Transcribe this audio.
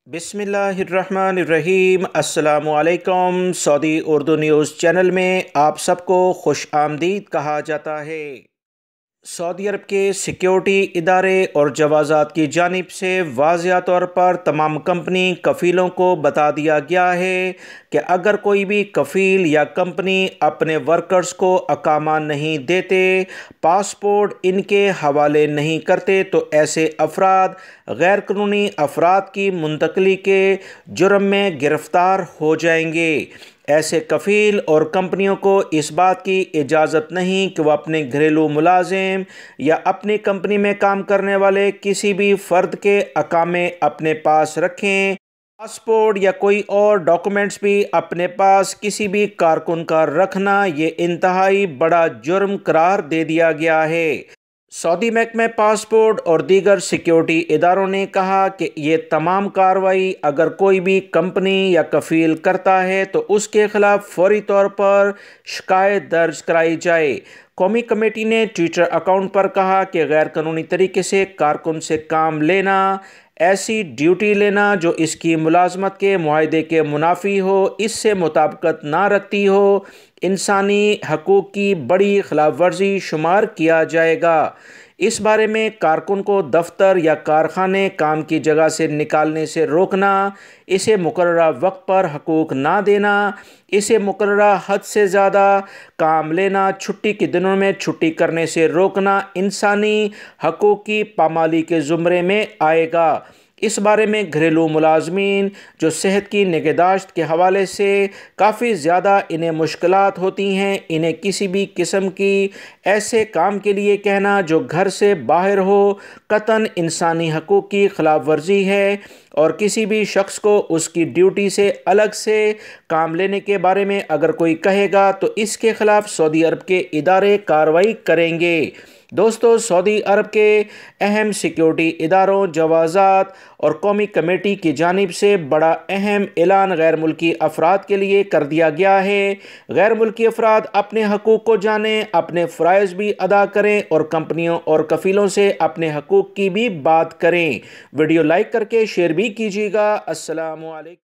बिस्मिल्लाहिर्रहमानिर्रहीम। अस्सलामुअलैकुम। Saudi Urdu news channel में आप सबको खुश आमदीद कहा जाता है। सऊदी अरब के सिक्योरिटी इदारे और जवाज़ात की जानिब से वाज़िया तौर पर तमाम कंपनी कफ़ीलों को बता दिया गया है कि अगर कोई भी कफ़ील या कंपनी अपने वर्कर्स को अकामा नहीं देते, पासपोर्ट इनके हवाले नहीं करते, तो ऐसे अफराद गैर कानूनी अफराद की मुंतकली के जुर्म में गिरफ़्तार हो जाएंगे। ऐसे कफ़ील और कंपनियों को इस बात की इजाज़त नहीं कि वह अपने घरेलू मुलाजिम या अपनी कंपनी में काम करने वाले किसी भी फ़र्द के अकामे अपने पास रखें। पासपोर्ट या कोई और डॉक्यूमेंट्स भी अपने पास किसी भी कारकुन का रखना ये इंतहाई बड़ा जुर्म करार दे दिया गया है। सऊदी महकमे पासपोर्ट और दीगर सिक्योरिटी इदारों ने कहा कि ये तमाम कार्रवाई अगर कोई भी कंपनी या कफ़ील करता है तो उसके खिलाफ फौरी तौर पर शिकायत दर्ज कराई जाए। कौमी कमेटी ने ट्विटर अकाउंट पर कहा कि गैर कानूनी तरीके से कारकुन से काम लेना, ऐसी ड्यूटी लेना जो इसकी मुलाजमत के मुआहदे के मुनाफी हो, इससे मुताबिकत ना रखती हो, इंसानी हकूक़ की बड़ी खिलाफ वर्जी शुमार किया जाएगा। इस बारे में कारकुन को दफ्तर या कारखाने काम की जगह से निकालने से रोकना, इसे मुकर्ररा वक्त पर हकूक़ ना देना, इसे मुकर्ररा हद से ज़्यादा काम लेना, छुट्टी के दिनों में छुट्टी करने से रोकना इंसानी हकूक़ की पामाली के ज़ुमरे में आएगा। इस बारे में घरेलू मुलाजमीन जो सेहत की निगहदाश्त के हवाले से काफ़ी ज़्यादा इन्हें मुश्किलात होती हैं, इन्हें किसी भी किस्म की ऐसे काम के लिए कहना जो घर से बाहर हो कतन इंसानी हकूक़ की खिलाफ वर्जी है, और किसी भी शख्स को उसकी ड्यूटी से अलग से काम लेने के बारे में अगर कोई कहेगा तो इसके ख़िलाफ़ सऊदी अरब के इदारे कार्रवाई करेंगे। दोस्तों, सऊदी अरब के अहम सिक्योरिटी इदारों, जवाज़ात और कौमी कमेटी की जानिब से बड़ा अहम ऐलान गैर मुल्की अफराद के लिए कर दिया गया है। गैर मुल्की अफराद अपने हकूक़ को जानें, अपने फ़राइज़ भी अदा करें और कंपनियों और कफ़ीलों से अपने हकूक़ की भी बात करें। वीडियो लाइक करके शेयर भी कीजिएगा। अस्सलामु अलैकुम।